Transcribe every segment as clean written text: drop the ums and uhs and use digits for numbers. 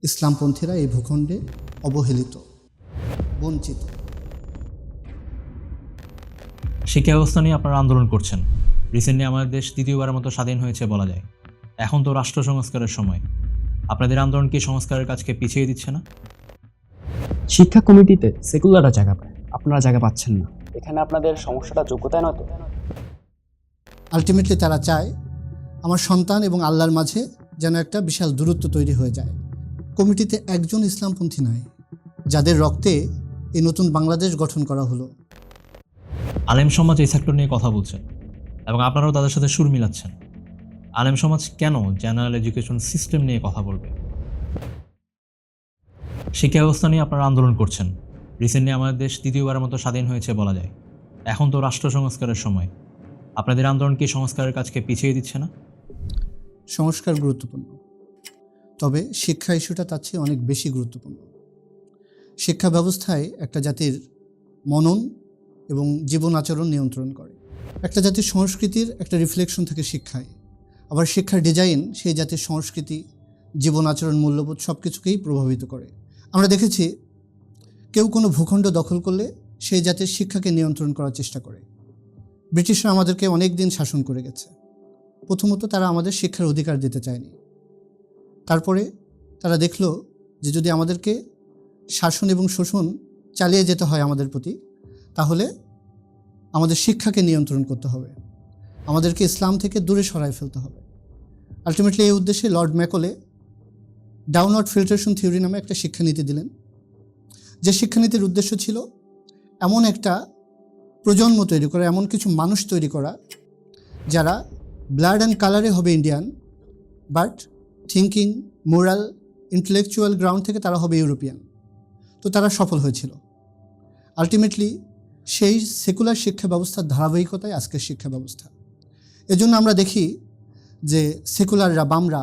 ইসলামপন্থীরা এই ভূখণ্ডে অবহেলিত, বঞ্চিত। শিক্ষা ব্যবস্থা নিয়ে আপনারা আন্দোলন করছেন। রিসেন্টলি আমাদের দেশ দ্বিতীয়বারের মতো স্বাধীন হয়েছে বলা যায়। এখন তো রাষ্ট্র সংস্কারের সময়। আপনাদের আন্দোলন কি সংস্কারের কাজকে পিছিয়ে দিচ্ছে না? শিক্ষা কমিটিতে সেকুলাররা জায়গা পায়, আপনারা জায়গা পাচ্ছেন না। এখানে আপনাদের সমস্যাটা যোগ্যতায় নয় তো? আলটিমেটলি তারা চায় আমার সন্তান এবং আল্লাহর মাঝে যেন একটা বিশাল দূরত্ব তৈরি হয়ে যায়। কমিটিতে একজন ইসলামপন্থী নাই, যাদের রক্তে এই নতুন বাংলাদেশ গঠন করা হলো। আলেম সমাজ এই সেক্টর নিয়ে কথা বলছেন এবং আপনারাও তাদের সাথে সুর মিলাচ্ছেন। আলেম সমাজ কেন জেনারেল এডুকেশন সিস্টেম নিয়ে কথা বলবে? শিক্ষা ব্যবস্থা নিয়ে আপনারা আন্দোলন করছেন। রিসেন্টলি আমাদের দেশ দ্বিতীয়বারের মতো স্বাধীন হয়েছে বলা যায়। এখন তো রাষ্ট্র সংস্কারের সময়। আপনাদের আন্দোলন কি সংস্কারের কাজকে পিছিয়ে দিচ্ছে না? সংস্কার গুরুত্বপূর্ণ, তবে শিক্ষা ইস্যুটা তার চেয়ে অনেক বেশি গুরুত্বপূর্ণ। শিক্ষা ব্যবস্থায় একটা জাতির মনন এবং জীবন আচরণ নিয়ন্ত্রণ করে। একটা জাতির সংস্কৃতির একটা রিফ্লেকশন থাকে শিক্ষায়। আবার শিক্ষার ডিজাইন সেই জাতির সংস্কৃতি, জীবন আচরণ, মূল্যবোধ সব কিছুকেই প্রভাবিত করে। আমরা দেখেছি কেউ কোনো ভূখণ্ড দখল করলে সেই জাতির শিক্ষাকে নিয়ন্ত্রণ করার চেষ্টা করে। ব্রিটিশরা আমাদেরকে অনেক দিন শাসন করে গেছে। প্রথমত তারা আমাদের শিক্ষার অধিকার দিতে চায়নি। তারপরে তারা দেখলো যে যদি আমাদেরকে শাসন এবং শোষণ চালিয়ে যেতে হয় আমাদের প্রতি, তাহলে আমাদের শিক্ষাকে নিয়ন্ত্রণ করতে হবে, আমাদেরকে ইসলাম থেকে দূরে সরায় ফেলতে হবে। আলটিমেটলি এই উদ্দেশ্যে Lord Macaulay downward filtration theory নামে একটা শিক্ষানীতি দিলেন, যে শিক্ষানীতির উদ্দেশ্য ছিল এমন একটা প্রজন্ম তৈরি করা, এমন কিছু মানুষ তৈরি করা যারা ব্লাড অ্যান্ড কালারে হবে Indian, but thinking, moral, intellectual ground থেকে তারা হবে ইউরোপিয়ান। তো তারা সফল হয়েছিল। আলটিমেটলি সেই সেকুলার শিক্ষা ব্যবস্থার ধারাবাহিকতায় আজকের শিক্ষা ব্যবস্থা। এজন্য আমরা দেখি যে সেকুলাররা, বামরা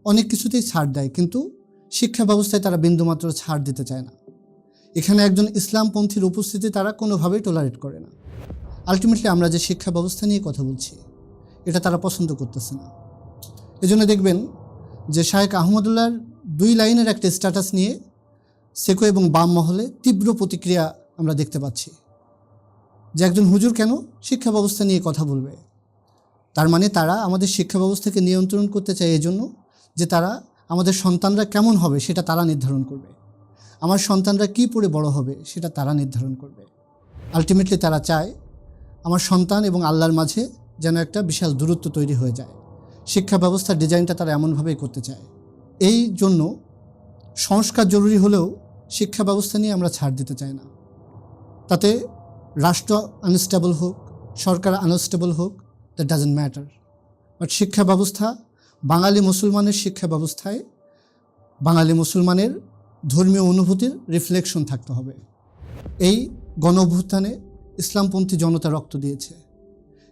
অনেক কিছুতেই ছাড় দেয়, কিন্তু শিক্ষা ব্যবস্থায় তারা বিন্দুমাত্র ছাড় দিতে চায় না। এখানে একজন ইসলামপন্থীর উপস্থিতি তারা কোনোভাবেই টলারেট করে না। আলটিমেটলি আমরা যে শিক্ষা ব্যবস্থা নিয়ে কথা বলছি, এটা তারা পছন্দ করতেছে না। এজন্য দেখবেন যে শায়েখ আহমদুল্লাহর 2 লাইনের একটা স্ট্যাটাস নিয়ে সেকো এবং বাম মহলে তীব্র প্রতিক্রিয়া আমরা দেখতে পাচ্ছি, যে একজন হুজুর কেন শিক্ষা ব্যবস্থা নিয়ে কথা বলবে। তার মানে তারা আমাদের শিক্ষা ব্যবস্থাকে নিয়ন্ত্রণ করতে চায় এজন্য যে তারা আমাদের সন্তানরা কেমন হবে সেটা তারা নির্ধারণ করবে, আমার সন্তানরা কী পড়ে বড় হবে সেটা তারা নির্ধারণ করবে। আলটিমেটলি তারা চায় আমার সন্তান এবং আল্লাহর মাঝে যেন একটা বিশাল দূরত্ব তৈরি হয়ে যায়। শিক্ষা ব্যবস্থার ডিজাইনটা তারা এমনভাবেই করতে চায়। এই জন্য সংস্কার জরুরি হলেও শিক্ষা ব্যবস্থা নিয়ে আমরা ছাড় দিতে চাই না। তাতে রাষ্ট্র আনস্টেবল হোক, সরকার আনস্টেবল হোক, দ্যাট ডাজন্ট ম্যাটার। বাট শিক্ষা ব্যবস্থা, বাঙালি মুসলমানের শিক্ষা ব্যবস্থায় বাঙালি মুসলমানের ধর্মীয় অনুভূতির রিফ্লেকশন থাকতে হবে। এই গণ অভ্যুত্থানে ইসলামপন্থী জনতা রক্ত দিয়েছে।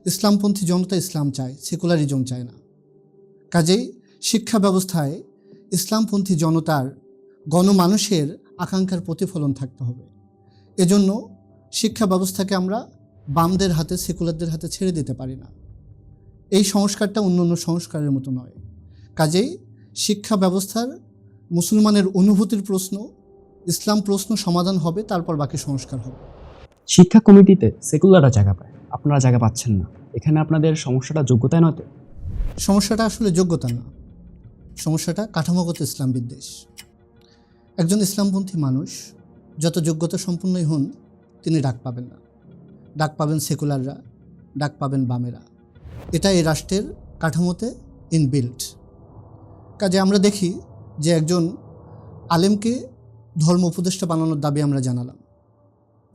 ইসলামপন্থী জনতা ইসলাম চায়, সেকুলারিজম চায় না। কাজেই শিক্ষা ব্যবস্থায় ইসলামপন্থী জনতার, গণমানুষের আকাঙ্ক্ষার প্রতিফলন থাকতে হবে। এজন্য শিক্ষা ব্যবস্থাকে আমরা বামদের হাতে, সেকুলারদের হাতে ছেড়ে দিতে পারি না। এই সংস্কারটা অন্য অন্য সংস্কারের মতো নয়। কাজেই শিক্ষা ব্যবস্থার মুসলমানের অনুভূতির প্রশ্ন, ইসলাম প্রশ্ন সমাধান হবে, তারপর বাকি সংস্কার হবে। শিক্ষা কমিটিতে সেকুলাররা জায়গা পায়, আপনারা জায়গা পাচ্ছেন না। এখানে আপনাদের সমস্যাটা যোগ্যতায় নয় তো? সমস্যাটা আসলে যোগ্যতা না, সমস্যাটা কাঠামোগত ইসলাম বিদ্বেষ। একজন ইসলামপন্থী মানুষ যত যোগ্যতা সম্পন্নই হন, তিনি ডাক পাবেন না। ডাক পাবেন সেকুলাররা, ডাক পাবেন বামেরা। এটা এই রাষ্ট্রের কাঠামোতে ইনবিল্ট। কাজে আমরা দেখি যে একজন আলেমকে ধর্ম উপদেষ্টা বানানোর দাবি আমরা জানালাম।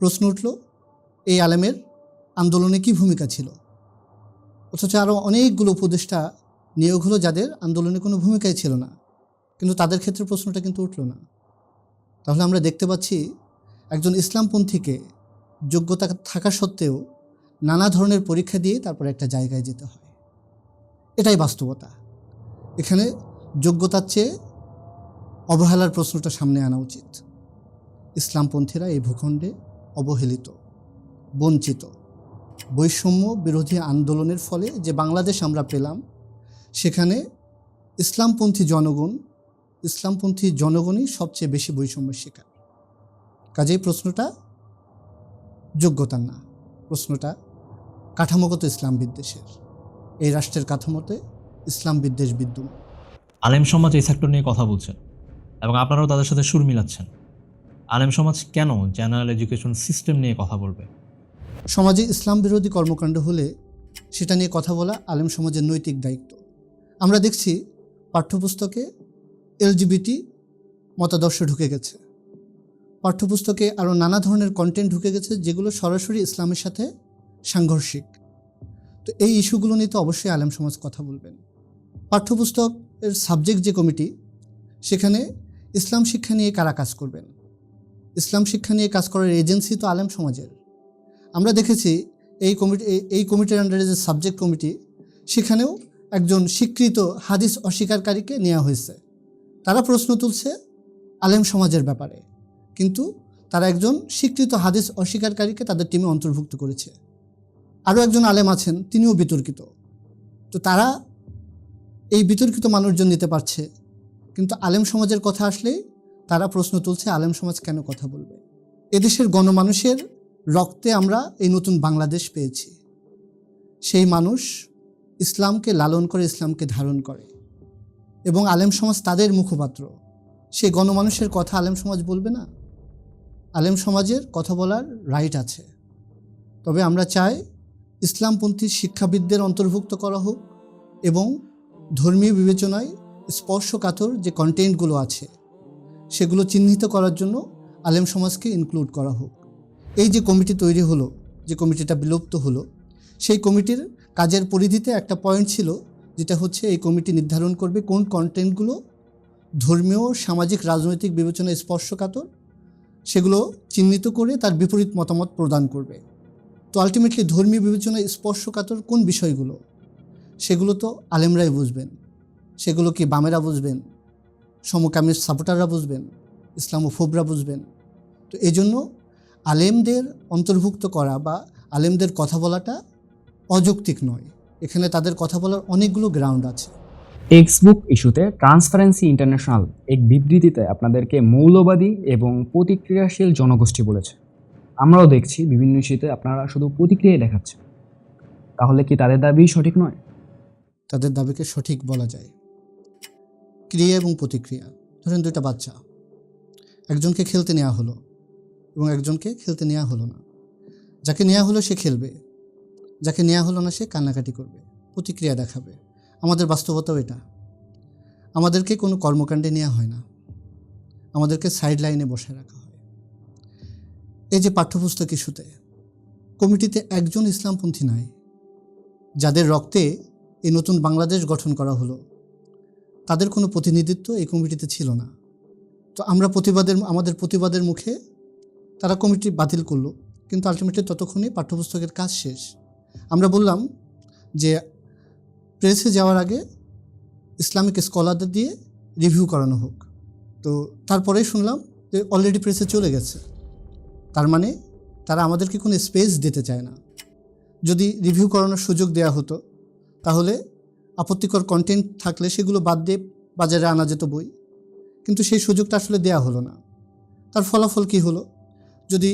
প্রশ্ন উঠল, এই আলেমের আন্দোলনে কি ভূমিকা ছিল? অথচ আরও অনেকগুলো উপদেষ্টা নিয়োগ হলো যাদের আন্দোলনে কোনো ভূমিকাই ছিল না, কিন্তু তাদের ক্ষেত্রে প্রশ্নটা কিন্তু উঠল না। তাহলে আমরা দেখতে পাচ্ছি একজন ইসলামপন্থীকে যোগ্যতা থাকা সত্ত্বেও নানা ধরনের পরীক্ষা দিয়ে তারপরে একটা জায়গায় যেতে হয়। এটাই বাস্তবতা। এখানে যোগ্যতার চেয়ে অবহেলার প্রশ্নটা সামনে আনা উচিত। ইসলামপন্থীরা এই ভূখণ্ডে অবহেলিত, বঞ্চিত। বৈষম্য বিরোধী আন্দোলনের ফলে যে বাংলাদেশ আমরা পেলাম, সেখানে ইসলামপন্থী জনগণ ইসলামপন্থী জনগণই সবচেয়ে বেশি বৈষম্যের শিকার। কাজেই প্রশ্নটা যোগ্যতার না, প্রশ্নটা কাঠামোগত ইসলাম বিদ্বেষের। এই রাষ্ট্রের কাঠামোতে ইসলাম বিদ্বেষ বিদ্যমান। আলেম সমাজ এই সেক্টর নিয়ে কথা বলছেন এবং আপনারাও তাদের সাথে সুর মিলাচ্ছেন। আলেম সমাজ কেন জেনারেল এডুকেশন সিস্টেম নিয়ে কথা বলবে? সমাজে ইসলাম বিরোধী কর্মকাণ্ড হলে সেটা নিয়ে কথা বলা আলেম সমাজের নৈতিক দায়িত্ব। আমরা দেখছি পাঠ্যপুস্তকে এলজিবিটি মতাদর্শ ঢুকে গেছে, পাঠ্যপুস্তকে আরও নানা ধরনের কন্টেন্ট ঢুকে গেছে যেগুলো সরাসরি ইসলামের সাথে সাংঘর্ষিক। তো এই ইস্যুগুলো নিয়ে তো অবশ্যই আলেম সমাজ কথা বলবেন। পাঠ্যপুস্তকের সাবজেক্ট যে কমিটি, সেখানে ইসলাম শিক্ষা নিয়ে কারা কাজ করবেন? ইসলাম শিক্ষা নিয়ে কাজ করার এজেন্সি তো আলেম সমাজের। আমরা দেখেছি এই কমিটির আন্ডারে যে সাবজেক্ট কমিটি, সেখানেও একজন স্বীকৃত হাদিস অস্বীকারীকে নেওয়া হয়েছে। তারা প্রশ্ন তুলছে আলেম সমাজের ব্যাপারে, কিন্তু তারা একজন স্বীকৃত হাদিস অস্বীকারীকে তাদের টিমে অন্তর্ভুক্ত করেছে। আরও একজন আলেম আছেন, তিনিও বিতর্কিত। তো তারা এই বিতর্কিত মানুষজন নিতে পারছে, কিন্তু আলেম সমাজের কথা আসলেই তারা প্রশ্ন তুলছে আলেম সমাজ কেন কথা বলবে? এদেশের গণমানুষের রক্তে আমরা এই নতুন বাংলাদেশ পেয়েছি। সেই মানুষ ইসলামকে লালন করে, ইসলামকে ধারণ করে, এবং আলেম সমাজ তাদের মুখপাত্র। সেই গণমানুষের কথা আলেম সমাজ বলবে না? আলেম সমাজের কথা বলার রাইট আছে। তবে আমরা চাই ইসলামপন্থী শিক্ষাবিদদের অন্তর্ভুক্ত করা হোক এবং ধর্মীয় বিবেচনায় স্পর্শকাতর যে কন্টেন্টগুলো আছে সেগুলো চিহ্নিত করার জন্য আলেম সমাজকে ইনক্লুড করা হোক। এই যে কমিটি তৈরি হলো, যে কমিটিটা বিলুপ্ত হলো, সেই কমিটির কাজের পরিধিতে একটা পয়েন্ট ছিল, যেটা হচ্ছে এই কমিটি নির্ধারণ করবে কোন কন্টেন্টগুলো ধর্মীয়, সামাজিক, রাজনৈতিক বিবেচনায় স্পর্শকাতর, সেগুলো চিহ্নিত করে তার বিপরীত মতামত প্রদান করবে। তো আলটিমেটলি ধর্মীয় বিবেচনায় স্পর্শকাতর কোন বিষয়গুলো, সেগুলো তো আলেমরাই বুঝবেন। সেগুলো কি বামেরা বুঝবেন, সমকামী সাপোর্টাররা বুঝবেন, ইসলামোফোবরা বুঝবেন? তো এই জন্য আলেমদের অন্তর্ভুক্ত করা বা আলেমদের কথা বলাটা অযৌক্তিক নয়। এখানে তাদের কথা বলার অনেকগুলো গ্রাউন্ড আছে। টেক্সটবুক ইস্যুতে ট্রান্সপারেন্সি ইন্টারন্যাশনাল এক বিবৃতিতে আপনাদেরকে মৌলবাদী এবং প্রতিক্রিয়াশীল জনগোষ্ঠী বলেছে। আমরাও দেখছি বিভিন্ন ইস্যুতে আপনারা শুধু প্রতিক্রিয়াই দেখাচ্ছেন। তাহলে কি তাদের দাবি সঠিক নয়? তাদের দাবিকে সঠিক বলা যায়। ক্রিয়া এবং প্রতিক্রিয়া। ধরেন দুইটা বাচ্চা, একজনকে খেলতে নেওয়া হলো এবং একজনকে খেলতে নেওয়া হলো না। যাকে নেওয়া হলো সে খেলবে, যাকে নেওয়া হলো না সে কান্নাকাটি করবে, প্রতিক্রিয়া দেখাবে। আমাদের বাস্তবতাও এটা। আমাদেরকে কোনো কর্মকাণ্ডে নেওয়া হয় না, আমাদেরকে সাইড লাইনে বসে রাখা হয়। এই যে পাঠ্যপুস্তক ইস্যুতে কমিটিতে একজন ইসলামপন্থী নাই, যাদের রক্তে এই নতুন বাংলাদেশ গঠন করা হলো, তাদের কোনো প্রতিনিধিত্ব এই কমিটিতে ছিল না। তো আমরা আমাদের প্রতিবাদের মুখে তারা কমিটি বাতিল করলো, কিন্তু আলটিমেটলি ততক্ষণে পাঠ্যপুস্তকের কাজ শেষ। আমরা বললাম যে প্রেসে যাওয়ার আগে ইসলামিক স্কলারদের দিয়ে রিভিউ করানো হোক। তো তারপরেই শুনলাম যে অলরেডি প্রেসে চলে গেছে। তার মানে তারা আমাদেরকে কোনো স্পেস দিতে চায় না। যদি রিভিউ করানোর সুযোগ দেওয়া হতো, তাহলে আপত্তিকর কন্টেন্ট থাকলে সেগুলো বাদ দিয়ে বাজারে আনা যেত বই, কিন্তু সেই সুযোগটা আসলে দেওয়া হলো না। তার ফলাফল কী হলো? যদি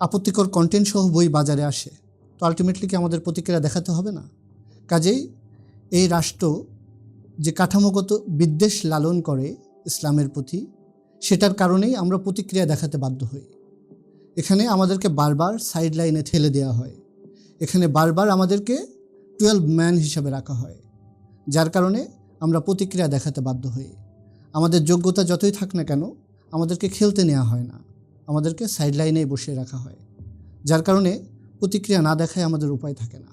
আপত্তিকর কন্টেন্ট সহ বই বাজারে আসে, তো আলটিমেটলি কি আমাদের প্রতিক্রিয়া দেখাতে হবে না? কাজেই এই রাষ্ট্র যে কাঠামোগত বিদ্বেষ লালন করে ইসলামের প্রতি, সেটার কারণেই আমরা প্রতিক্রিয়া দেখাতে বাধ্য হই। এখানে আমাদেরকে বারবার সাইড লাইনে ঠেলে দেওয়া হয়, এখানে বারবার আমাদেরকে 12 ম্যান হিসাবে রাখা হয়, যার কারণে আমরা প্রতিক্রিয়া দেখাতে বাধ্য হই। আমাদের যোগ্যতা যতই থাক না কেন, আমাদেরকে খেলতে নেওয়া হয় না, আমাদেরকে সাইড লাইনেই বসিয়ে রাখা হয়, যার কারণে প্রতিক্রিয়া না দেখায় আমাদের উপায় থাকে না।